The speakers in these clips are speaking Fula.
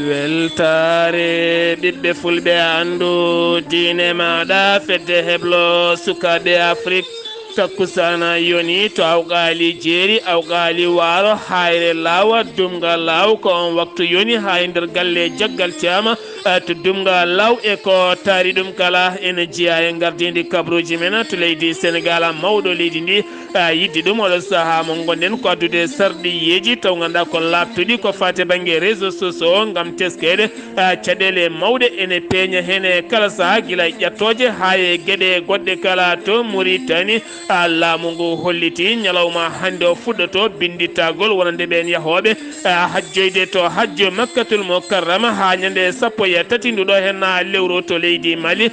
weltaare ɓiɓɓe fulɓe andu diine maɗa fedde heblo sukaɓe Afrique takkusana yoni to awqali jeeri awqali waaro hayre lawa dumgal law ko on waktu yoni ha e nder galle jaggal ciyama to dumgal law e ko taari ɗum kala ene jeeya e gardidi kabaruuji men to leydi Sénégal mawɗo leydi ndi yidde ɗum oɗo saaha mo gonɗen ko addude sarɗiyeji taw ganduɗa ko labtuɗi ko fate banggue réseau sociaux o gam teskede caɗele mawɗe ene peeña hen e kala saaha guila e ƴattoje ha e gueɗe goɗɗe kala to Mauritanie laamu ngu holliti ñalawma hannde o fuɗɗoto bindittagol wonande ɓen yahoɓe hajjoyde to hajjo makkatul mukarrama ha ñande 13 nduɗo hen lewru to leydi Mali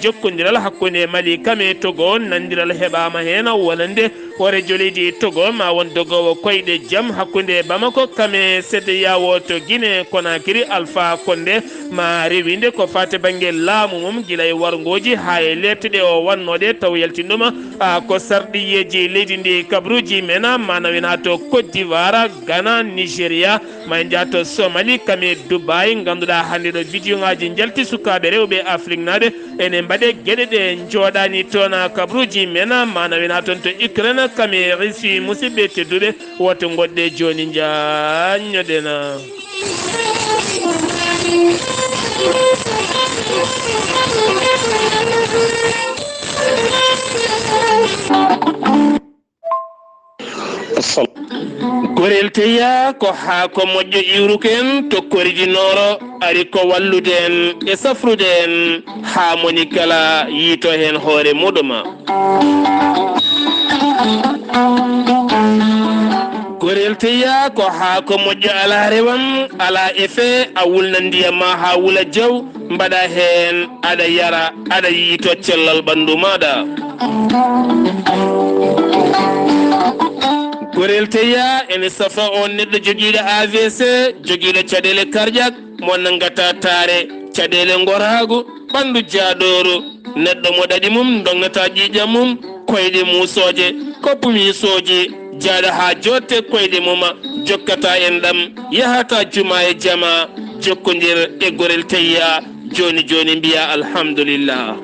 jokkodiral hakkude Mali kame Togo nandiral heɓama hen wonande horejo leydi Togo ma won dogowo koyɗe jaam hakkude Bamako kame sedde yawo to Guinée Conakry Alpha Condé ma rewinde ko fate banggue laamu mum guila e wargoji ha e letteɗe o wannode taw yaltinɗuma ko sarɗiyeji leydi ndi kabaruuji mena manawin ha to Côte d'Ivoire Ghana Nigéria ma jaa to Somalie kame Dubai ganduɗa hande ɗo vidéo ngaji jalti sukaɓe rewɓe Afrique nade ene mbaɗe gueɗe ɗe jooɗani toon kabaruuji mena manawin ha toon to Ukraine kame Russie musidɓe tedduɓe woto goɗɗe joni jañoɗena gorel teya ko ha ko moƴƴo iwruken to koridinoro ari ko wallude en e safrude en ha moni kala yiito hen hoore muɗuma gorel teya ko ha ko moƴƴo ala rewam ala effet a wulna ndiyam ma ha wula jaw mbaɗa hen aɗa yara aɗa yiito cellal ɓandu maɗa gorel teya ene safa on neɗɗo joguiɗo AVC joguiɗo caɗele cardiaque mo nangata taare caɗele goragu ɓandu jaaɗoru neɗɗo mo ɗaɗi mum dognata ƴiƴam mum koyɗe musoje koppu misoji jaaɗo ha jotte koyɗe mum jokkata en ɗam yahata juma e jama jokkodir e gorel teya joni joni mbiya alhamdulillah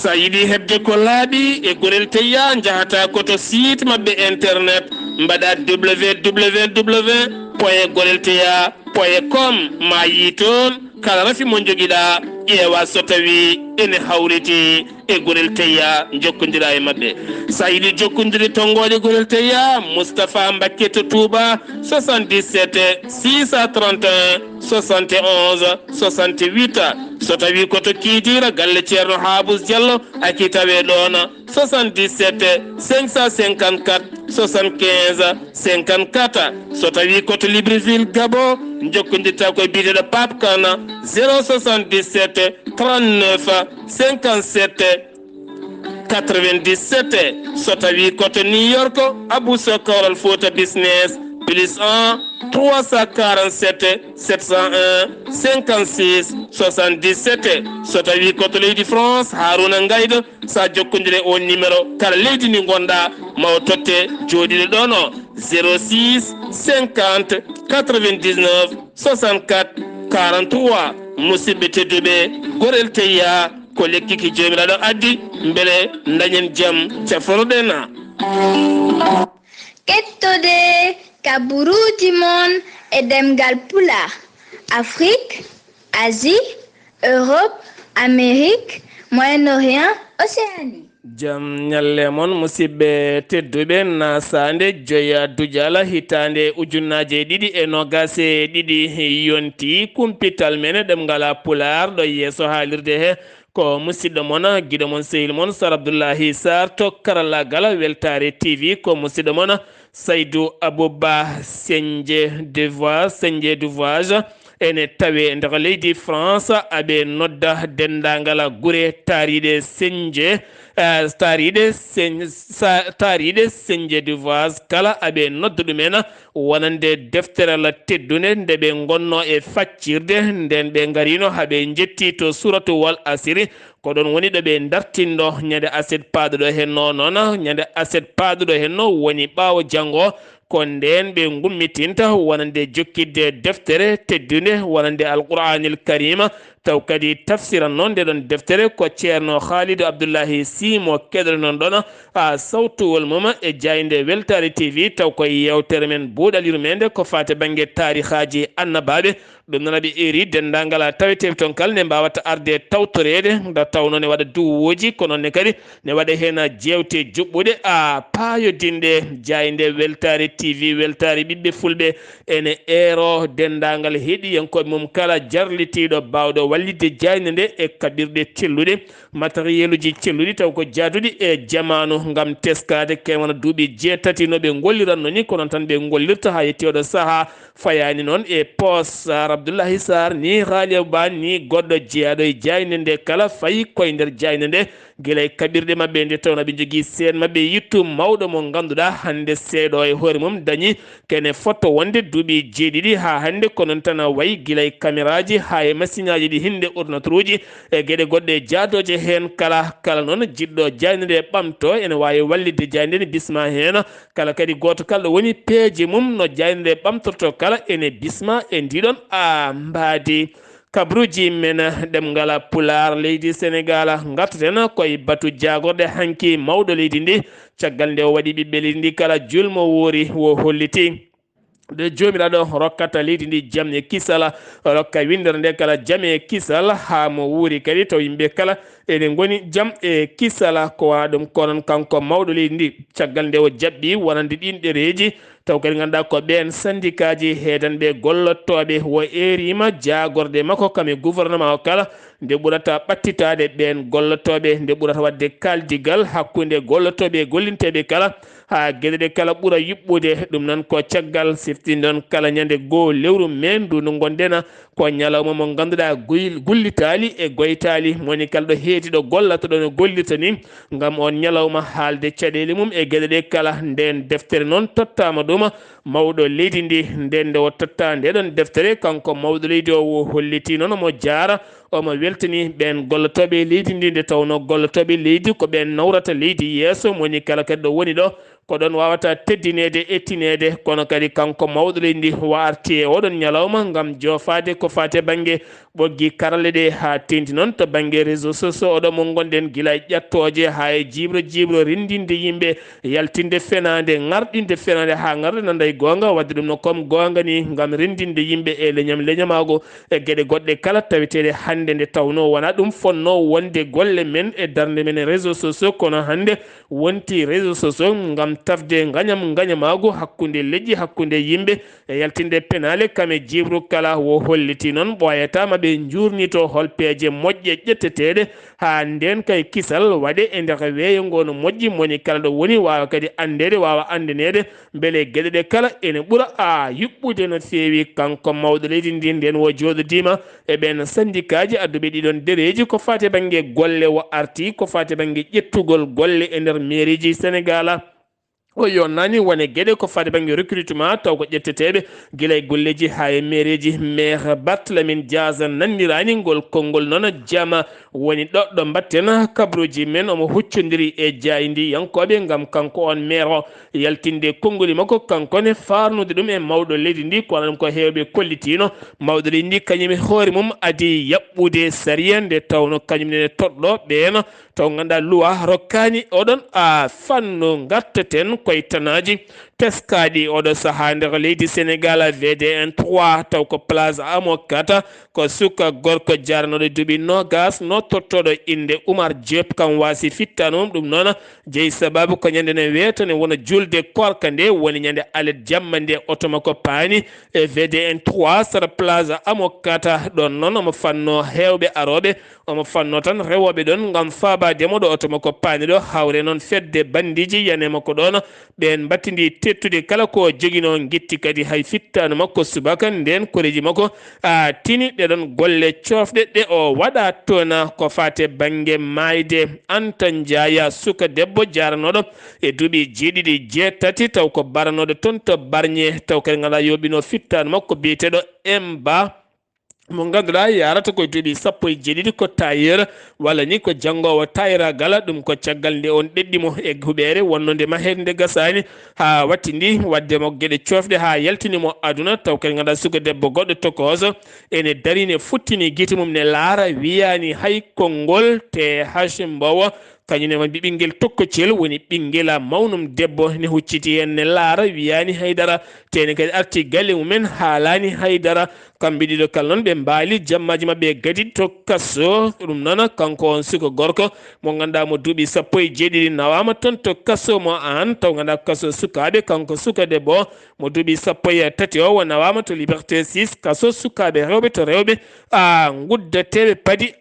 sa yiɗi hebde ko laaɓi e gorel teya jahata koto site mabɓe internet mbaɗa www.gorelteya.com ma yi toon kala rafi mo joguiɗa ƴeewa so tawi ene hawriti e gorel teya jokkodira e mabɓe sa yiɗi jokkodiri tonggode gorel teya Moustapha Mbacké to Touba 77 631 71 68 so tawi koto kiidira galle ceerno Habous Diallo aki tawe ɗon 77 554 75 54 so tawi koto Libreville Gabon jokkodirta koye biyeteɗo Pape Kana 077 39 57 97 so tawi koto New York Abou Sokoral Fouta Business plus 1 347 701 56 77 so tawi koto leydi France Harouna Ngaydo sa jokkodire o numéro kala leydi ndi gonɗa mawo totte joɗiɗo ɗon o 06 50 99 64 43 musidɓe tedduɓe gorel teya ko lekki ki jomiraɗo addi beele dañen jaam caforoɗen kettode kabaruuji mon e ɗemngal pulaar Afrique, Asie, Europe, Amérique, Moyen-Orient, Océanie. Jam ñalle mon musidɓe tedduɓe naasaade joya duujal hitande ujunnaje ɗiɗi e nogase ɗiɗi yonti kumpital men ɗemngal pulaar ɗo yeeso haalirde he ko musidɗo mon guiɗo mon sehil mon Sar Abdullaahi Saar to karallagal Weltaare TV ko musidɗo mon Saydou Abouba Senje de voix ene tawe nder leydi France aɓe nodda dendagal gure taariɗe Senje taariɗe Senje de voix kala aɓe nodda ɗumen wonande defterel teddude nde ɓe gonno e faccirde nden ɓe garino haɓe jetti to suratu wal asiri ko ɗon woni ɗo ɓe dartinɗo ñande aset paaduɗo hen noon ñande aset paaduɗo hen no woni ɓaawo janngo ko nden ɓe gummitinta wonande jokkidde deftere teddude wonande alqur'anil karima taw kadi tafsiran noon nde ɗon deftere ko ceerno Khalidou Abdullahi Sy mo keɗoto non ɗon ha sawtawol mum e jayde Weltaare TV taw koye yewtere men buuɗal yurmeende ko fate banggue tarihaji annabaɓe ɗum noon aɓe eri dendagal taweteɓe toon kala ne mbawata arde tawtorede nde tawno ne waɗa duwoji ko noonne kadi ne waɗa hen jewte juɓɓuɗe a paayodinde jayde Weltaare TV Weltaare ɓiɓɓe fulɓe ene eero dendagal heeɗiyankoɓe mum kala jarlitiɗo bawɗo wallidde jayde nde e kaɓirɗe celluɗe matériel uji celluɗi taw ko jaaduɗi e jamanu gam teskade kewona duuɓi jeetati no ɓe golliranno ni ko noon tan ɓe gollirta ha yetti oɗo saaha fayani noon e pos Abdullaahi Saar ni Haaliya Ba ni goɗɗo jeeyaɗo e jayde nde kala fayi koye nder jayde nde guila e kaɓirɗe mabɓe nde tawno ɓe jogui sen mabɓe yittu mawɗo mo ganduɗa hande seeɗo e hoore mum dañi kene fotto wonde duuɓi jeeɗiɗi ha hande ko noon tan wayi guila e caméraji ha e machine aji ɗi hinde ordinateur uji e gueɗe goɗɗe jaadoje hen kala noon jiɗɗo jayde nde ɓamto ene wawi wallidde jayde nde bisma hen kala kadi goto kala woni peeje mum no jayde nde ɓamtorto kala ene bisma e ndiɗon mbaadi kabaruuji men ɗemngal pulaar leydi Sénégal gartaten koye batu jagorde hanki mawɗo leydi ndi caggal nde o waɗi ɓiɓɓe leydi ndi kala julmo woori wo holliti de jomiraɗo rokkata leydi ndi jaam e kisal rokka windere nde kala jaam e kisal ha mo wuuri kadi taw yimɓe kala ene goni jaam e kisal ko wana ɗum konon kanko mawɗo leydi ndi caggal nde o jaɓɓi wonande ɗin ɗereji taw kadi ganduɗa ko ɓen syndicat ji heedanɓe gollottoɓe wo erima jagorde makko kam e gouvernement o kala nde ɓurata ɓattitade ɓen gollottoɓe nde ɓurata wadde kaldigal hakkude gollottoɓe e gollinteɓe kala ha gueɗe ɗe kala ɓuura yuɓɓude ɗum noon ko caggal siftinɗon kala ñande goo lewru men ndu no gonɗen ko ñalawma mo ganduɗa gullitali e goytali moni kala ɗo heetiɗo gollata ɗo no gollirta ni gam on ñalawma haalde caɗele mum e gueɗe ɗe kala nden deftere noon tottama ɗum mawɗo leydi ndi nden nde o totta ndeɗon deftere kanko mawɗo leydi o holliti noon mo jaara omo weltani ɓen gollotoɓe leydi ndi nde tawno gollotoɓe leydi ko ɓen nawrata leydi yeeso moni kala kadi ɗo woni ɗo ko ɗon wawata teddinede ettinede kono kadi kanko mawɗo leydi ndi warti e oɗon ñalawma gam jofade ko fate banggue ɓoggi karale ɗe ha tenti noon to banggue réseau sociaux oɗo mo gonɗen guila e ƴattoje ha e jibro rindinde yimɓe yaltinde fenade garɗinde fenade ha garde nanda e gonga wadde ɗum no comme gonga ni gam rindinde yimɓe e leñamago e gueɗe goɗɗe kala taweteɗe hande nde tawno wona ɗum fonno wonde golle men e darde men e réseau sociaux kono hande wonti réseau sociaux gam tafde gañamago hakkude leƴƴi hakkude yimɓe e yaltinde penale kame jibru kala wo holliti noon ɓoyatama ɓe jurnito hol peeje moƴƴe ƴetteteɗe ha nden kay kisal waɗe e nder weeyo ngo no moƴƴi moni kala ɗo woni wawa kadi andede wawa andenede beele gueɗe ɗe kala ene ɓuura yuɓɓude no feewi kanko mawɗo leydi ndi nden wo joɗodima e ɓen syndicat ji adduɓe ɗiɗon dereji ko fate banggue golle wo arti ko fate banggue ƴettugol golle e nder mairie ji Sénégal o yonnani wone gueɗe ko fate banggue recrutement taw ko ƴetteteɓe guila e golleji ha e maireji maire Barthélémy Dias nandirani ngol konngol noon jaama woni ɗo mbatten kabaruuji men omo huccodiri e jaydi yankoɓe gam kanko on maire o yaltinde konngoli makko kankone farnude ɗum e mawɗo leydi ndi kono ɗum ko hewɓe kollitino mawɗo leydi ndi kañum hoore mum adi yaɓɓude saria nde tawno kañum nene toɗɗo ɓeeno taw ganduɗa loi rokkani oɗon fanno gartaten koye tanaji teskaɗi oɗo saaha nder leydi Sénégal VDN 3 taw ko place amo 4 ko suka gorko jaranoɗo duuɓi nogas no tottoɗo inde Oumar Diop kam wasi fittano ɗum noon jeeyi sababu ko ñande ne wetane wona julde korka nde woni ñande alet jamma nde oto makko paani e VDN 3 sara place amo 4 ɗon noon omo fanno hewɓe aroɓe omo fanno tan rewoɓe ɗon gam faabademo ɗo oto makko paani ɗo hawre noon fedde bandiji yanema ko ɗon ɓen battidi tettude kala ko joguino guitti kadi hay fittano makko subaka nden koreji makko tini ɗeɗon golle cofɗe ɗe o waɗa toon ko fate banggue mayde Anta Ndiaya suka debbo jaranoɗo e duuɓi jeeɗiɗi jeetati taw ko baranoɗo toon to Barñe taw kadi gala yoɓino fittano makko biyeteɗo Emba mo ganduɗa yarata koye duuɓi sappo e jeeɗiɗi ko tailleur walla ni ko janngowo tayragala ɗum ko caggal nde on ɗeɗɗimo e huɓere wonno nde mahede nde gasani ha watti ndi waddemo gueɗe cofɗe ha yaltinimo aduna taw kadi ganduɗa suka debbo goɗɗo tokoso ene darine futtini guite mum ne laara wiyani hay konngol te hache mbowa kañumne mbi ɓinguel tokkocel woni ɓinguela mawnum debbo ne hucciti hen ne laara wiyani haydara tene kadi arti galle mumen haalani haydara kamɓe ɗiɗo kala noon ɓe mbaali jammaji mabɓe gadi to kasso ɗum noon kanko on suka gorko mo ganduɗa mo duuɓi sappo e jeeɗiɗi nawama toon to kasso mo an taw ganduɗa kasso sukaɓe kanko suka debbo mo duuɓi sappo e tati o wo nawama to liberté 6 kasso sukaɓe rewɓe to rewɓe guddateɓe paadi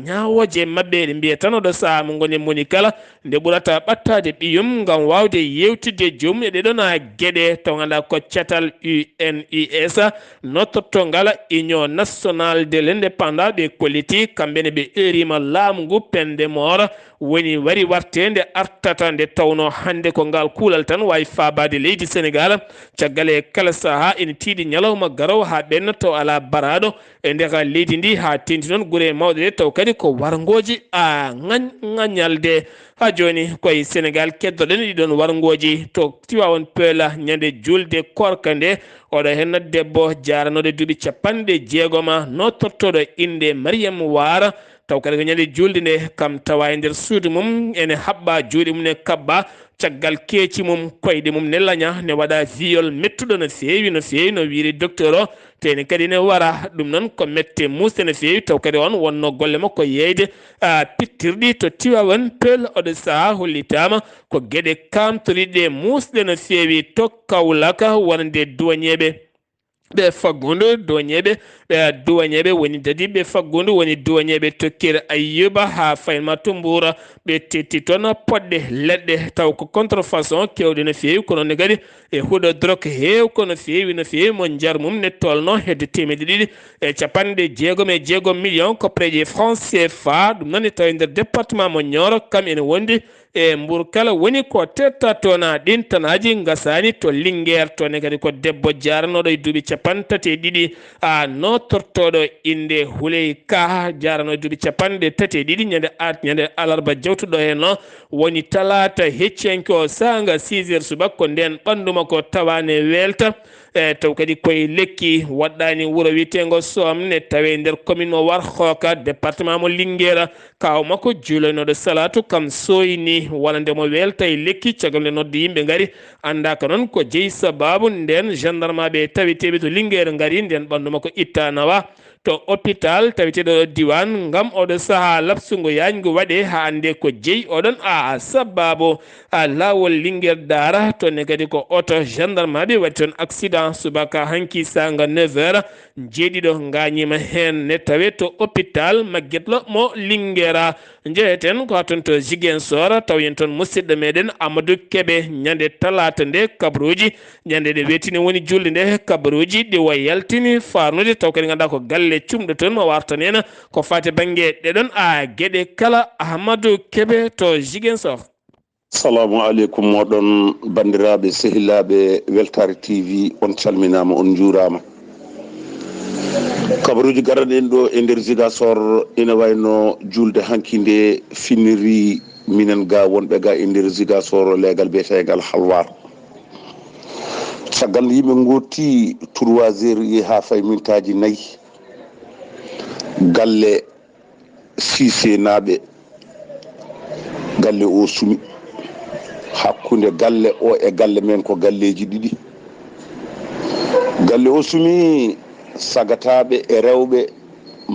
ñawoje mabɓe ɗe mbiya tan oɗo saaha mo goni moni kala nde ɓurata ɓattade ɓiyum gam wawde yewtide joomum e ɗeɗon gueɗe taw ganduɗa ko catal UNIS nottotongal union nationale de l'indépendance ɓe kolliti kamɓene ɓe erima laamu ngu pende mora woni wari warte nde artata nde tawno hannde ko ngal kuulal tan wawi fabade leydi Sénégal caggal e kala saaha ene tiiɗi ñalawma garowo ha ɓenna taw ala baraɗo e ndeka leydi ndi ha tenti noon guure mawɗe ɗe taw kadi ko wargoji ŋañalde ha joni koye Sénégal keddoɗen ɗiɗon wargoji to Tivaouane Peulh ñande julde korka nde oɗo henna debbo jaranode duuɓi capanɗe jeegoma notortoɗo inde Mariame Wara taw kadi ko ñande julde nde kam tawa e nder suudu mum ene haɓɓa juuɗe mum ne kabba caggal keeci mum koyɗe mum ne laña ne waɗa viol mettuɗo no feewi no wiiri docteur o teni kadi ne wara ɗum noon ko mette musde no feewi taw kadi on wonno golle makko yeyde pittirɗi to Tivaouane Peulh oɗo saaha hollitama ko gueɗe kamtoriɗe musɗe no feewi to Kaolack wonande douaniéɓe ɓe faggudu douaniéɓe ɓe douaniéɓe woni dadiɓe faggudu woni douaniéɓe tokkir Ayyuba ha fayma to Mbour ɓe tetti toon poɗɗe leɗɗe taw ko contrefaçon kewɗe no feewi kono ne kadi e huuɗo drogue heew kono feewi mo jar mum ne tolno hedde temedde ɗiɗi e capanɗe jeegom million koppareje franc CFA ɗum noon e tawi nder département mo Nioro kam ene wondi e Mbour kala woni ko tetta toon ɗin tanaji gasani to Linguére toon kadi ko debbo jaranoɗo e duuɓi capantati e ɗiɗi notortoɗo inde Houley Ka jarano e duuɓi capanɗe tati e ɗiɗi ñande alarba jawtuɗo hen no woni talata heccenki o sanga 6 heures subaka ko nden ɓanduma ko tawane welta e taw kadi koye lekki waɗɗani wuuro wiyetego Somne tawe nder commune mo Warxooka département mo Linguére kaw makko juulanoɗo salatu kam soyni wonande mo welta e lekki caggal nde nodde yimɓe gaari andaka noon ko jeeyi sababu nden gendarme ɓe tawiteɓe to Linguére gaari nden ɓandu makko itta nawa to hôpital tawiteɗo diwan gam oɗo saaha labsugo yañgo waɗe ha ande ko jeeyi oɗon sababu lawol Linguére Dara toon kadi ko auto gendarme ɓe waɗi toon accident subaka hanki sanga 9 heures jeeɗiɗo gañima hen ne tawe to hôpital Maguetlo mo Linguére jeeyeten ko toon to Ziguinchor taw yen toon musidɗo meɗen Amadou Kébé ñande talata nde kabaruuji ñande ɗe wetini woni julde nde kabaruuji ɗi wa yaltini farnude taw kadi ganduɗa ko galle cumɗo toon mo wartan hen ko fati banggue ɗeɗon gueɗe kala Amadou Kébé to Ziguinchor. Assalamu aleykum moɗon bandiraɓe sehilaɓe Weltaare TV on calminama on juurama kabaruuji garaɗen ɗo e nder Ziguinchor ina wayno julde hankinde finniri minen ga wonɓe ga e nder Ziguinchor leegal biyetegal halwar caggal yimɓe gotti 3 heures yi ha fay mintaji 4 galle Cissé naɓe galle o sumi hakkunde galle o e galle men ko galleji ɗiɗi galle o sumi sagataɓe e rewɓe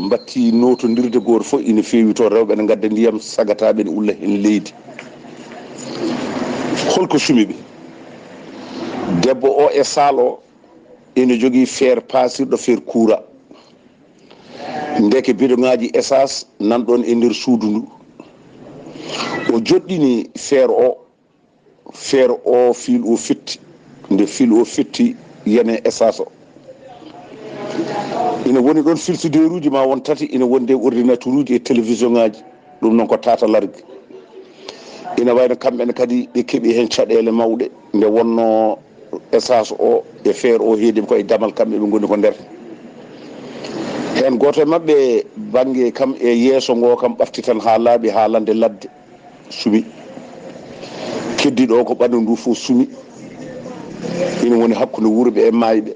batti notodirde goto fof ina feewi to rewɓe ne gadda ndiyam sagataɓe ne ulla hen leydi holko sumi ɓe debbo o e saal o ene jogui feere pasirɗo feere kuura ndeke bidoŋaji essence nanɗon e nder suudu ndu o joɗɗini feere o fil o fitti nde fil o fitti yene essence o ina woni ɗon filtudeur uji ma won tati ina wonde ordinateur uji e télévision ngaji ɗum noon ko tata largue ina wayno kamɓene kadi ɓe keeɓi hen caɗele mawɗe nde wonno essence o e feere o heeɗima koye damal kamɓe ɓe goni ko nder hen goto e mabɓe banggue kam e yeeso ngo kam ɓaftitan ha laaɓi haalande ladde sumi keddiɗo o ko ɓandu ndu fof sumi ina woni hakkude wuurɓe e mayɓe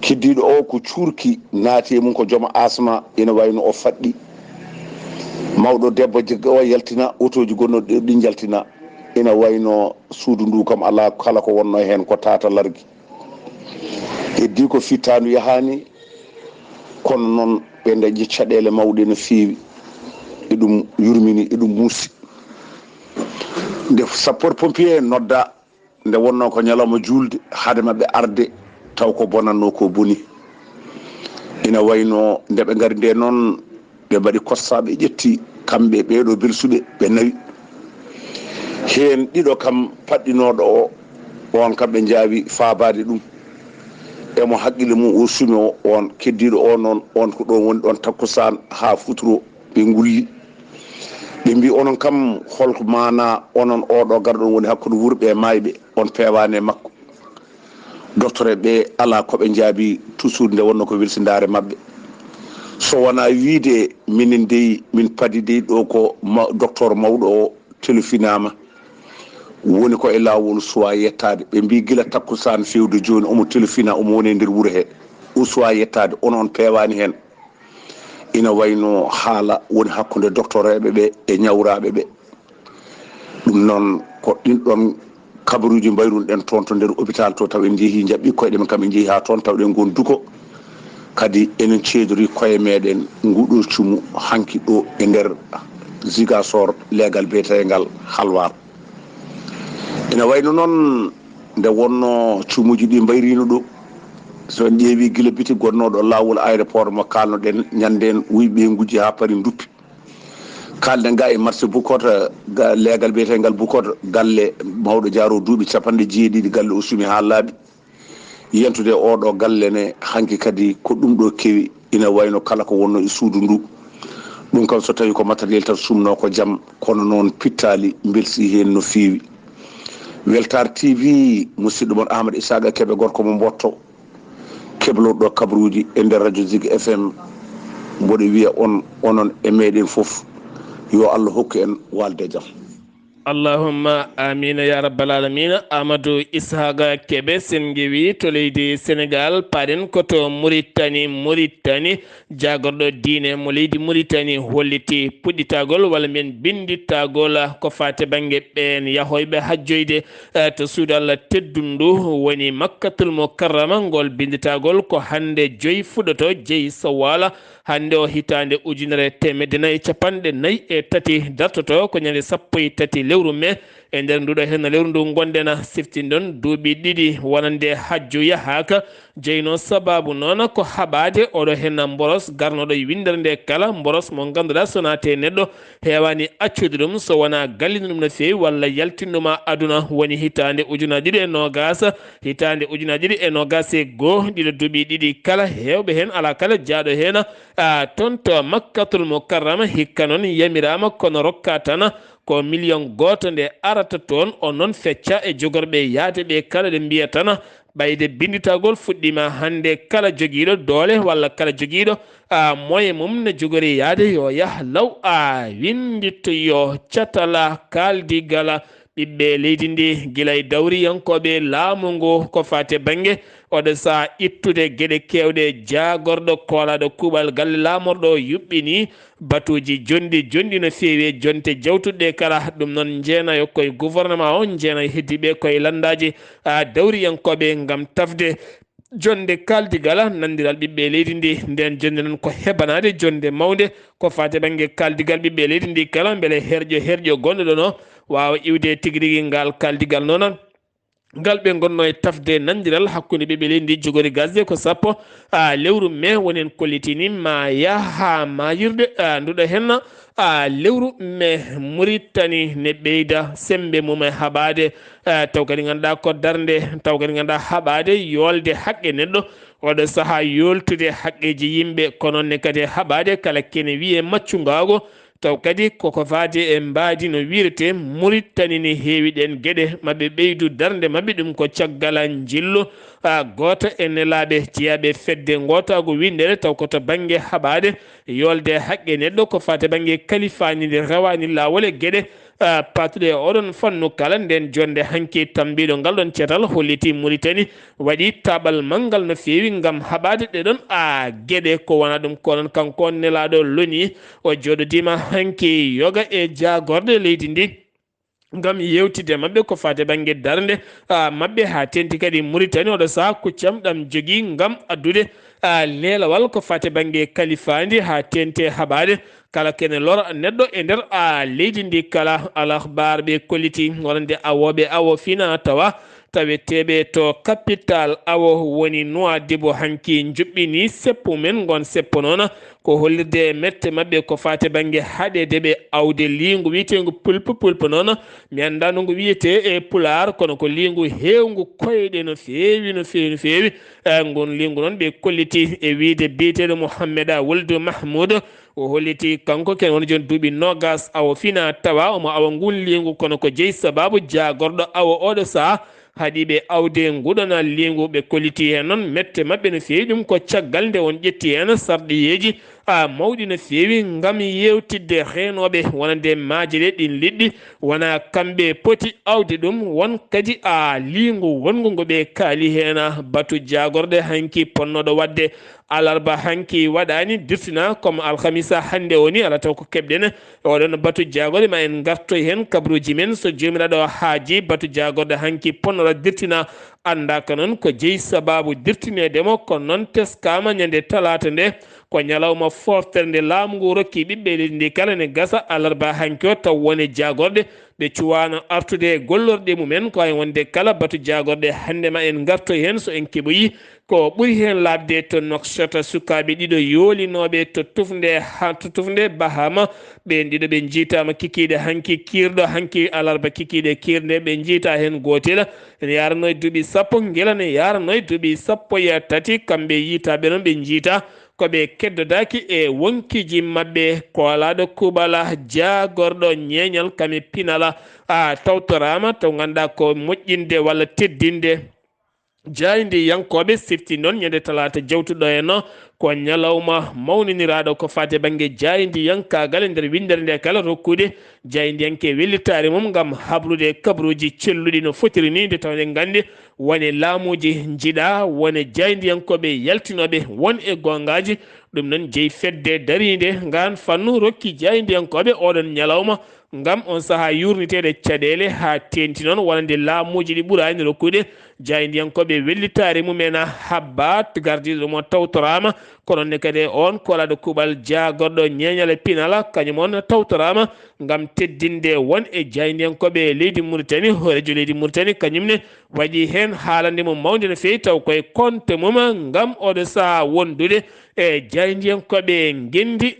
keddiɗo o ko cuurki naati e mum ko jooma asma ina wayno o faɗɗi mawɗo debbo jigga o yaltina otoji gonnoɗi ɗi jaltina ina wayno suudu ndu kam ala kala ko wonno hen ko tata largui heddi ko fittandu yahani kono noon ɓe dañi caɗele mawɗe no feewi eɗum yurmini eɗum muusi nde sapeur pompier nodda nde wonno ko ñalawma julde haade mabɓe arde taw ko bonanno ko boni ina wayno nde ɓe gari nde noon ɓe mbaɗi kostaɓe ƴetti kamɓe ɓeɗo belsuɓe ɓe nawi hen ɗiɗo kam paɗɗinoɗo o on kam ɓe jaawi faabade ɗum emo haqqille mum o sumi o on keddiɗo o noon on ko ɗon woni ɗon takkusan ha futuro ɓe gulli ɓe mbi onon kam holko mana onon oɗo garɗon woni hakkude wuurɓe e mayɓe on pewani e makko docteur ɓe ala koɓe jaabi toujours nde wonno ko welsidare mabɓe so wona wiide minen dey min paadi dey ɗo ko docteur mawɗo o téléfinama woni ko e lawol suwa yettade ɓe mbi guila takkusan fewde joni omo téléfina omo woni e nder wuuro he o suwa yettade on pewani hen ina wayno haala woni hakkude docteur eɓe ɓe e ñawraɓe ɓe ɗum noon ko ɗinɗon kabaruuji mbayruɗen toon to nder hôpital to taw en jeehi jaɓɓi koyɗe men kam en jeehi ha toon tawɗen gon duko kadi enen ceedori koye meɗen nguɗo cumu hanki ɗo e nder Ziguinchor leegal beetegal halwar ina wayno noon nde wonno cumuji ɗi mbayrino ɗo so en ƴeewi guila biti gonnoɗo lawol aéroport mo kalnoɗen ñanden wuyɓe gujji ha paari duppi kalden ga e marché Boucotte leegal biyetegal Boucotte galle mawɗo jaaro duuɓi 70 galle o sumi ha laaɓi yentude oɗo galle ne hanki kadi ko ɗum ɗo kewi ina wayno kala ko wonno e suudu ndu ɗum kam so tawi ko matériel tan sumno ko jaam kono noon pittali belsi hen no fewi Weltaare TV musidɗo mon Ahmad Isaga keɓe gorko mo mbotto keɓloɗo kabaruuji e nder radio Zik FM mboɗo wiya on onon e meɗen foof yo Allah hokku en walde jaam allahumma amina ya rabbal alamina amadou ishaga keɓe sen gewi to leydi sénégal paɗen koto mauritanie jagorɗo diine mo leydi mauritanie holliti puɗɗitagol walla men bindittagol ko fate banggue ɓen yahoyɓe hajjoyde to suudu Allah teddundu woni makkatul mukarrama ngol binditagol ko hannde joyi fuɗɗoto jeeyi sawala hannde o hitande ujunere temedde nayyi capanɗe nayyi e tati dartoto ko ñande sappo e tati lewru mai e nder nduɗo henno lewru ndu gonɗen siftinɗon duuɓi ɗiɗi wonande hajju yahaka jeyno sababu noon ko haɓade oɗo henna mboros garnoɗo e windere nde kala mboros mo ganduɗa so naate neɗɗo hewani accude ɗum so wona gallina ɗum no fewi walla yaltinɗuma aduna woni hitande ujunaji ɗiɗi e nogas hitande ujunaji ɗiɗi e nogas e goho ɗiɗo duuɓi ɗiɗi kala hewɓe hen ala kala jaaɗo hen toon to makkatul mukarrama hikka noon yamirama kono rokka tan ko million goto nde arata toon on noon fecca e jogorɓe yaade ɓe kala ɗe mbiya tan ɓayde binditagol fuɗɗima hannde kala joguiɗo doole walla kala joguiɗo moyen mum ne jogori yaade yo yah law winditto yo catala kaldigala ɓiɓɓe leydi ndi guila e dawriyankoɓe laamu ngu ko fate banggue oɗo saa ittude gueɗe kewɗe jagorɗo koolaɗo kuuɓal galle laamorɗo yuɓɓini batuji jondi no feewi jonte jawtuɗe kala ɗum noon jeenayo koye gouvernement o jeenayo heddiɓe koye landaji dawriyankoɓe gam tafde jonde kaldigal nandiral ɓiɓɓe leydi ndi nden jonde noon ko hebanade jonde mawde ko fate banggue kaldigal ɓiɓɓe leydi ndi kala beele herƴo gonɗo ɗon o wawa iwde tigui rigui ngal kaldigal noon ngal ɓe gonno e tafde nandiral hakkude ɓiɓɓe leydi ndi jogori gasde ko sappo lewru mai wonen kollitini ma yaha mayirde nduɗo henna lewru mai Mauritanie ne ɓeyda sembe mum e haɓade taw kadi ganduɗa ko darde taw kadi ganduɗa haɓade yolde haqqe neɗɗo oɗo saaha yoltude haqqeji yimɓe ko noonne kadi haɓade kala kene wiye maccu ngago taw kadi koko faati e mbaadi no wirete Mauritanie ne heewi ɗen geɗe maɓe ɓeydu darde maɓɓe ɗum ko caggal jillu goto e nelaɓe jeeyaɓe fedde gotago windere taw koto banggue haɓade yolde haqqe neɗɗo ko fate banggue kalifanide rewani lawol e gueɗe patuɗe oɗon fannu kala nden jonde hanki tambiɗo ngal ɗon ceetal holliti Mauritanie waɗi taɓal manggal no fewi gam haɓade ɗeɗon gueɗe ko wona ɗum konon kanko nelaɗo loni o joɗodima hanki yoga e jagorde leydi ndi gam yewtide mabɓe ko fate banggue darde mabɓe ha tenti kadi Mauritanie oɗo saha kuccam ɗam jogui gam addude lelawal ko fate banggue kalifandi ha tente haɓade kala kene lora neɗɗo e nder leydi ndi kala alahbar ɓe kolliti wonande awoɓe awo fina tawa taweteɓe to capital awo woni Nouadhibou hanki juɓɓini seppu men gon seppo noon ko hollirde mette mabɓe ko fate banggue haɗedeɓe awde lingu wiyetegu pulpe noon mi anda no ngu wiyete e pulaar kono ko lingu hewgu koyɗe no fewi gon lingu noon ɓe kolliti e wiide biyeteɗo Mouhammeda Wuld Mahmoud o holliti kanko ken woni joni duuɓi nogas awo fina tawa omo awa ngun lingu kono ko jeeyi sababu jagorɗo awo oɗo saha haɗiɓe awde nguɗona lingu ɓe kolliti hen noon mette mabɓe no fewi ɗum ko caggal nde won ƴetti hen sarɗiyeji mawɗi no fewi gam yewtidde renoɓe wonande maaje ɗe ɗin liɗɗi wona kamɓe poti awde ɗum won kadi lingu wongu ngo ɓe kaali hen batu jagorɗe hanki ponnoɗo wadde alarba hanki waɗani dirtina comme alhamisa hannde woni ala taw ko keɓɗen oɗon batu jagorɗe ma en gartoy hen kabaruuji men so jomiraɗo haaji batu jagorɗe hanki ponnoɗo dirtina andaka noon ko jeeyi sababu dirtinedemo kono noon teskama ñande talata nde ko ñalawma fortere nde laamu ngu rokki ɓiɓɓe leydi ndi kala ne gasa alarba hanki o taw woni jagorɗe ɓe cuwano artude gollorɗe mumen ko hay wonde kala batu jagorɗe hannde ma en gartoy hen so en keɓoyi ko ɓuuri hen labde to Nouakchott sukaɓe ɗiɗo yoolinoɓe to tufde Bahama ɓen ɗiɗo ɓe jiitama kikiɗe hanki kirɗo hanki alarba kikiɗe kirde ɓe jiita hen gotel ene yaranoye duuɓi sappo guila ne yaranoye duuɓi sappo e tati kamɓe yiitaɓe noon ɓe jiita koɓe keddodaki e wonkiji mabɓe ko alaɗo kuɓala jagorɗo ñeñal kami pinala tawtorama taw ganduɗa ko moƴƴinde walla teddinde jayndi yankoɓe sifti noon ñande talata jawtuɗo henno ko ñalawma mawniniraɗo ko fate banggue jayndi yankagal e nder windere nde kala rokkude jayndi yanke wellitare mum gam habrude kabaruuji celluɗi no fotiri ni nde tawne gandi wone laamuji jiiɗa wone jayndi yankoɓe yaltinoɓe won e gongaji ɗum noon jeeyi fedde daride ngan fannu rokki jayndi yankoɓe oɗon ñalawma ngam on saaha yurnitede caɗele ha tenti noon wonande laamuji ɗi ɓuurani rokkude jaydiyankoɓe wellitare mumen habba gardiɗo mo tawtorama kono ne kadi on kolaɗo kuuɓal jagorɗo ñeñal pinala kañum on tawtorama ngam teddinde won e jaydiyankoɓe leydi Mauritanie horejo leydi Mauritanie kañumne waɗi hen haalande mum mawde no fewi taw koye compte mum ngam oɗo saaha wondude e jaydiyankoɓe gendi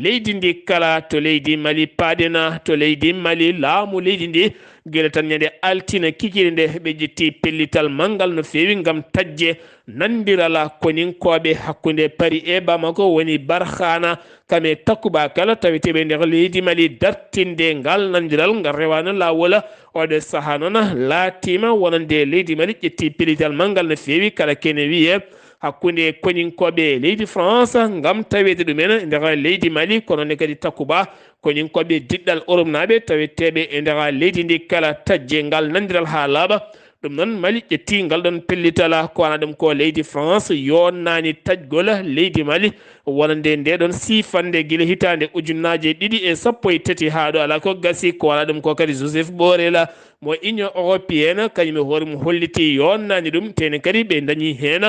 leydi ndi kala to leydi Mali paɗena to leydi Mali laamu leydi ndi guila tan ñande altina kikiɗe nde ɓe ƴetti pellital manggal no fewi gam tajje nandirala koninkoɓe hakkude Paris e Bamako woni Barkhana kame takkuba kala taweteɓe nder leydi Mali dartinde ngal nandiral ngal rewana lawol oɗo saaha noon laatima wonande leydi Mali ƴetti pellital manggal no fewi kala kene wiye hakkude koninkoɓe leydi France gam tawede ɗumen nder leydi Mali kono ne kadi takkuba koninkoɓe diɗɗal Europe naɓe taweteɓe e nder leydi ndi kala tajje ngal nandiral ha laaɓa ɗum noon Mali ƴetti ngal ɗon pellitala ko wana ɗum ko leydi France yonnani tajgol leydi Mali wonande nde ɗon sifande guila hitande ujunnaje 2013 ha ɗo ala ko gasi ko wana ɗum ko kadi Joseph Borrell mo Union européenne kañum e hoore mum holliti yonnani ɗum tene kadi ɓe dañi hen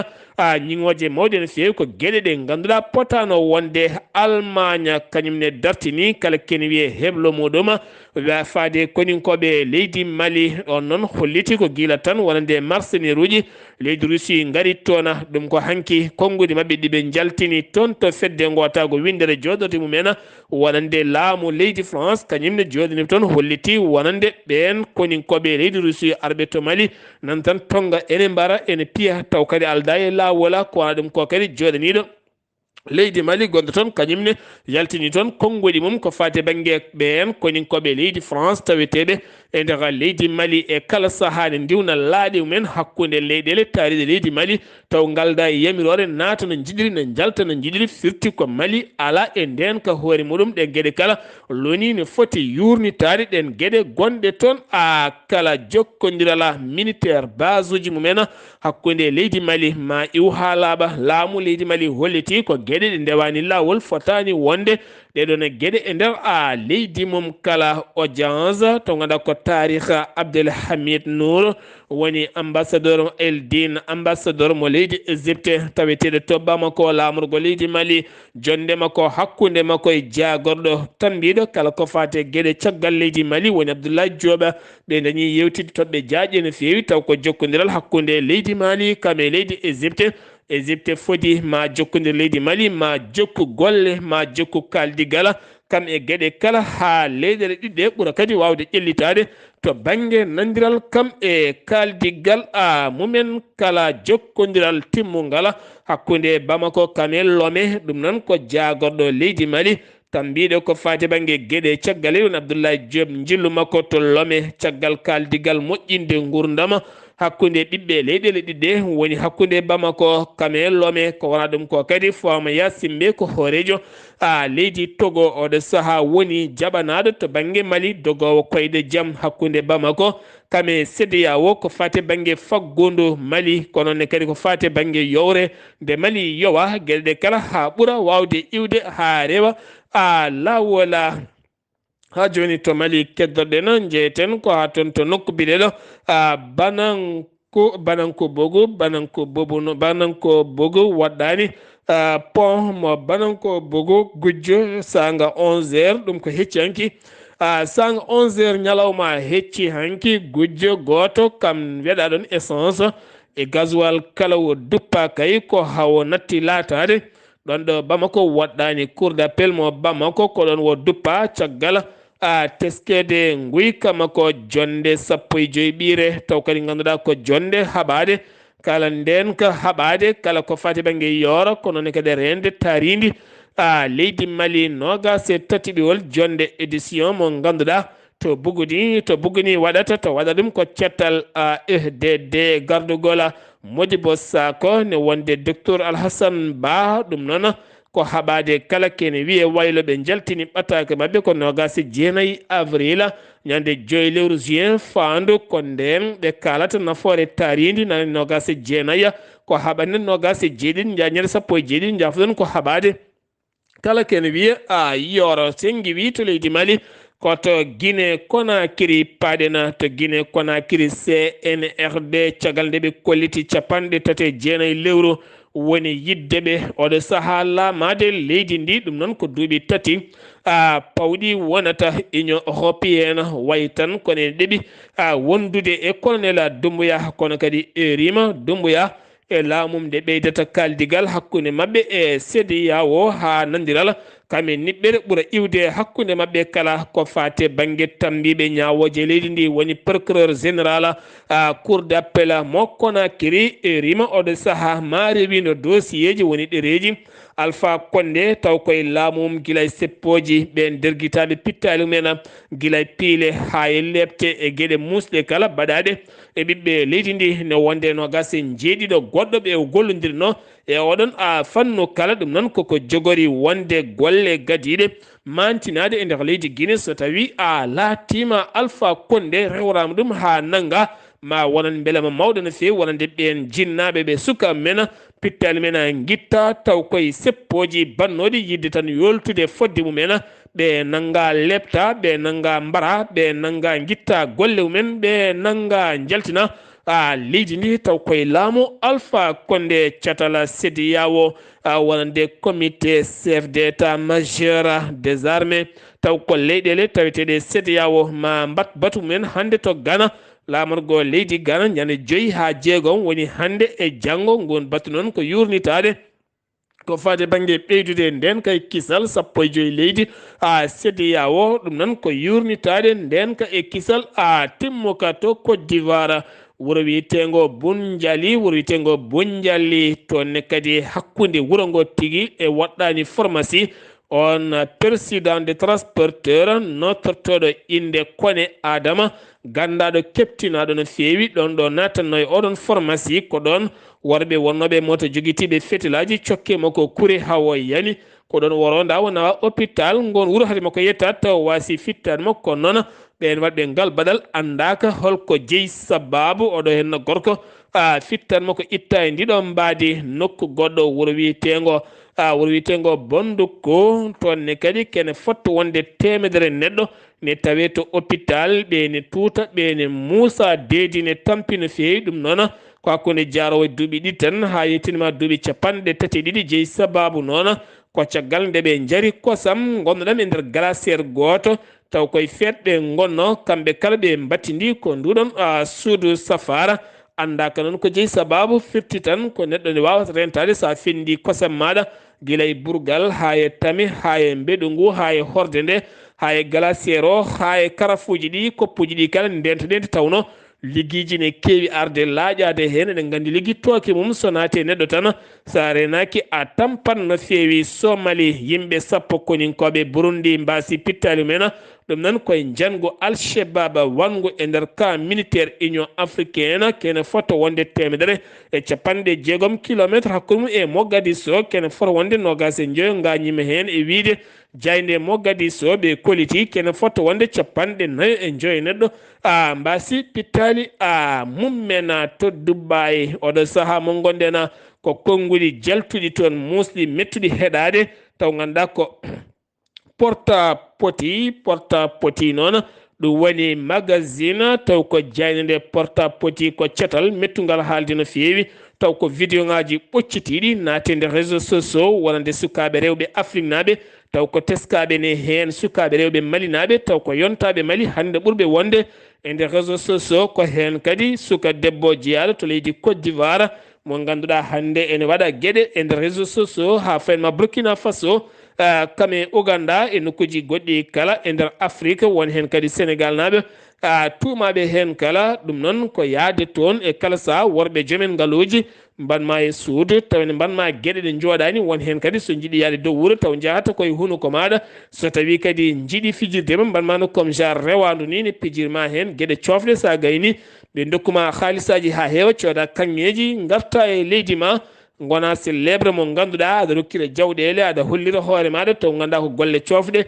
ñiŋoje mawɗe no fewi ko gueɗe ɗe ganduɗa potano wonde Allemagne kañumne dartini kala kene wiye heblo muɗum faade koninkoɓe leydi Mali on noon holliti ko guila tan wonande mercenaire uji leydi Russie gaari toon ɗum ko hanki kongude mabɓe ɗiɓe jaltini toon to fedde gotago windere joɗorde mumen wonande laamu leydi France kañumne joɗani toon holliti wonande ɓen koninkoɓe leydi Russie arɓe to Mali nan tan tonga ene mbara ene piya taw kadi alda e lawola ko wana ɗum ko kadi joɗaniɗo leydi Mali gonɗo toon kañumne yaltini toon konngoli mum ko fate banggue ɓen koninkoɓe leydi France taweteɓe e nder leydi Mali e kala saaha nde ndiwna laaɗi mumen hakkude leyɗele taariɗe leydi Mali taw galda e yamirore naata no jiɗiri ne jalta no jiɗiri firti ko Mali ala e nden ka hoore muɗum ɗe gueɗe kala loni ne foti yurnitade ɗen gueɗe gonɗe toon a kala jokkodirala militaire base uji mumen hakkude leydi Mali ma iw ha laaɓa laamu leydi Mali holliti ko gueɗe ɗe ndewani lawol fotani wonde ɗeɗon gueɗe e nder leydi mum kala audience to ganduɗa ko tariha Abdelhamid Nour woni ambassadeur Eldin ambassadeur mo leydi Égypte taweteɗo to Bamako lamorgo leydi Mali jonde makko hakkude makko e jagorɗo tan mbiɗo kala ko fate gueɗe caggal leydi Mali woni Abdoulaye Dioba ɓe dañi yewtide toɓɓe jaaƴe no fewi taw ko jokkodiral hakkude leydi Mali kame leydi Égypte foti ma jokkude leydi Mali ma jokku golle ma jokku kaldigala kam e gueɗe kala ha leyɗele ɗiɗɗe ɓuura kadi wawde ƴellitade to banggue nandiral kam e kaldigal mumen kala jokkodiral timmugala hakkude Bamako kame Lomé ɗum noon ko jagorɗo leydi Mali tan mbiɗo ko fati banggue gueɗe caggal woni Abdoulaye Diop jillu makko to Lomé caggal kaldigal moƴƴinde gurdama hakkude ɓiɓɓe leyɗele ɗiɗɗe woni hakkude Bamako kame Lomé ko wona ɗum ko kadi Fama Yassimbe ko hoorejo leydi Togo oɗo saaha woni jaɓanaɗo to banggue Mali dogowo koyɗe jaam hakkude Bamako kame CEDEAO ko fate banggue faggudu Mali kono ne kadi ko fate banggue yowre nde Mali yowa gueɗe kala ha ɓuura wawde iwde ha rewa lawola ha joni to Mali keddoɗen jeeyeten ko ha toon to nokku biɗeɗo bananko bogu waɗɗani pont mo bananko bogu gujjo sanga 11h ɗum ko hecci hanki sanga 11h ñalawma hecci hanki gujjo goto kam weɗa ɗon essence e gasoil kala wo duppa kay ko hawo natti latade ɗon ɗo Bamako waɗɗani cour d'appel mo Bamako ko ɗon wo duppa caggal teskede guyka makko jonde 15 ɓiire taw kadi ganduɗa ko jonde haɓade kala nden ka haɓade kala ko fati banggue yooro kono ne kadi rende taridi leydi Mali nogas e tati ɓiwol jonde édition mo ganduɗa to buguni waɗata to waɗa ɗum ko cettal EDD gardugola Modibo Sako ne wonde docteur Alhassane Ba ɗum noon ko haɓade kala kene wiye waylo ɓe jaltini ɓatake mabɓe ko nogas 9 avril ñande 5 lewru juin fandu ko nden ɓe kalata nafoore taridi nane nogas 9 ko haɓande nogas 7 jañere 17 jafuɗon ko haɓade kala kene wiye yoro sengi wi to leydi Mali koto Guinée Conakry paɗena to Guinée Conakry CNRD caggal nde ɓe kolliti 39 lewru woni yiddeɓe oɗo saaha lamade leydi ndi ɗum noon ko duuɓi tati pawɗi wonata union européenne way tan kone ɗeɓi wondude e colonel Doumbouya kono kadi rima Doumbouya e laamum nde ɓeydata kaldigal hakkude mabɓe e CEDEAO ha nandiral kame niɓɓere ɓuura iwde hakkude mabɓe kala ko fate banggue tambiɓe ñawoje leydi ndi woni procureur général cour d'appel mo Conakry e rima oɗo saaha ma rewino dossier ji woni ɗereji Alpha Condé taw koye laamum guilay seppoji ɓe derguitaɓe pittali mumen guilay piile ha e lebte e gueɗe musɗe kala baɗaɗe e ɓiɓɓe leydi ndi ne wonde nogas jeeɗiɗo goɗɗo ɓe gollodirno e oɗon fannu kala ɗum noon koko jogori wonde golle gadiɗe mantinade e nder leydi Guinée so tawi laatima Alpha Condé rewrama ɗum ha nanga ma wonan beelama mawɗo no fewi wonande ɓen jinnaɓe ɓe suka men pittali men guitta taw koye seppoji bannoɗi yidde tan yoltude fodde mumen ɓe nanga lepta ɓe nanga mbara ɓe nanga guitta golle mumen ɓe nanga jaltina leydi ndi taw koye laamu Alpha Condé catala CEDEAO wonande comité chef d'état majeur des armées taw ko leyɗele taweteɗe CEDEAO ma mbat batu mumen hannde to Ghana lamorgo leydi Ghana ñande 5 ha 6 woni hannde e janggo ngon batu noon ko yurnitade ko fade banggue ɓeydude nden kay kisal 15 leydi CEDEAO ɗum noon ko yurnitade nden ka e kisal timmuka to Côte d'Ivoire wuro wiitengo bunjali wuro wiitengo bunjalli toon kadi hakkunde wuro ngo tigi e waɗɗani pharmacie on président de transporteur nottortoɗo inde kone adama gandaɗo keptinaɗo no feewi ɗon ɗo natanno e oɗon pharmacie ko ɗon worɓe wonnoɓe moto joguitiɓe fetilaji cokke makko kuri hawo yani ko ɗon woro nda wona hôpital ngon wuuro hade makko yettat taw wasi fittade makko noon ɓen waɗɓe ngal baɗal andaka holko jeeyi sababu oɗo henno gorko fittan makko itta e ndiɗo mbadi nokku goɗɗo wuuro wiitengo wuro wiitengo bondukko toonne kadi kene fotto wonde temedere neɗɗo ne tawe to hôpital ɓe ne tuuta ɓe ne muusa deedi ne tampi no feewi ɗum noon ko hakkunde jaarowo duuɓi ɗiɗi tan ha yettinima duuɓi capanɗe tati ɗiɗi jeeyi sababu noon ko caggal nde ɓe jari kosam gonnoɗam e nder glaciére goto taw koye fetɓe gonno kamɓe kala ɓe battidi ko nduɗon suudu safara andaka noon ko jeeyi sababu firti tan ko neɗɗo ne wawata rentade sa fendi kosam maɗa guila e burgal ha e tami ha e mbeɗu ngu ha e horde nde ha e glaciére o ha e karafuji ɗi koppuji ɗi kala ndento nde tawno ligguiji ne keewi arde laaƴade hen eɗen gandi ligguittoke mum so naati neɗɗo tan sa renaki a tampan no feewi somali yimɓe sappo koninkoɓe burundi mbasi pittali mumen ɗum nan koye jango alchebaba wango e nder camp militaire union africaine kene foto wonde temedere e capanɗe jeegom kilométre hakkude mum e Mogadiscio kene foto wonde nogas e joyo gañima hen e wiide jayde Mogadiscio ɓe koliti kene foto wonde capanɗe nayo e joyo neɗɗo mbasi pittali mummena to Dubai oɗo saaha mo gonɗen ko konnguli jaltuɗi toon musɗi mettuɗi heɗade taw ganduɗa ko porta poti noon ɗum woni magazine taw ko jayde nde porta poti ko cetal mettugal haalde no feewi taw ko vidéo ngaji ɓoccitiɗi naate nder réseau sociaux wonande sukaɓe rewɓe afrique naɓe taw ko teskaɓe ne hen sukaɓe rewɓe mali naɓe taw ko yontaɓe mali hande ɓurɓe wonde e nder réseau sociaux ko hen kadi suka debbo jeyaɗo to leydi Côte d'Ivoire mo ganduɗa hande ene waɗa gueɗe e nder réseau sociaux ha fayenma Burkina Faso kame Uganda e nokkuji goɗɗi kala e nder Afrique won hen kadi Sénégal naɓe tuumaɓe hen kala ɗum noon ko yaade toon e kala sa worɓe joomen ngaluji mbanma e suudu tawne mbanma gueɗe ɗe jooɗani won hen kadi so jiiɗi yaade dow wuuro taw jahata koye hunuko maɗa so tawi kadi jiiɗi fijirdema mbanmano comme genre rewandu ni ne pijirma hen gueɗe cofɗe sa gayni ɓe dokkuma haalisaji ha heewa cooda kanŋeji garta e leydi ma gona célébre mo ganduɗa aɗa rokkira jawɗele aɗa hollira hoore maɗa taw ganduɗa ko golle cofɗe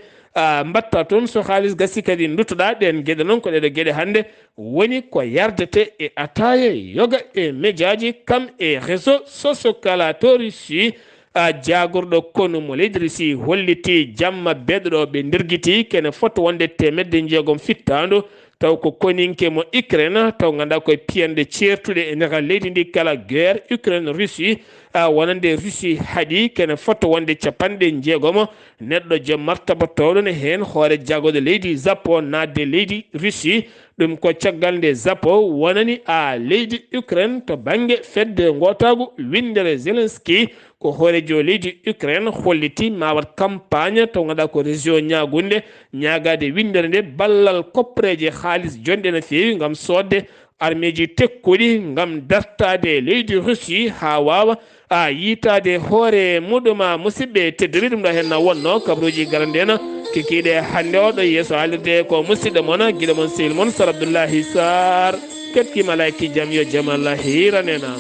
mbatta toon so haalis gasi kadi duttoɗa ɗen gueɗe noon ko ɗeɗo gueɗe hande woni ko yardete e ataye yoga e médiaji kam e réseau socio kala to Russie jagorɗo konu mo leydi Russie holliti jamma beɗɗo ɓe ndirguiti kene foto wonde temedde jeegom fittandu taw ko koninke mo Ukraine taw ganduɗa koye piyanɗe certuɗe e nder leydi ndi kala guerre Ukraine Russie wonande Russie haaɗi kene foto wonde capanɗe jeegomo neɗɗo joom martaba towɗon hen hoore jagoɗo leydi Japon nadde leydi Russie ɗum ko caggal nde Japon wonani leydi Ukraine to banggue fedde gotagu windere Zelensky ko hoorejo leydi Ukraine holliti ma wat campagne taw ganduɗa ko région ñagunde ñagade windere nde ballal koppreje haalis jonɗe no feewi gam sodde armeji tekkuɗi gam dartade leydi Russie ha wawa yitade hoore muɗuma musidɓe teddori ɗum ɗo hen wonno kabaruuji garandena kikiɗe hande oɗo yeeso haalirde ko musidɗo moon guiɗo moon sehil moon Sar Abdullaahi Saar ketkima laki jaam yo jaam Allah hiranena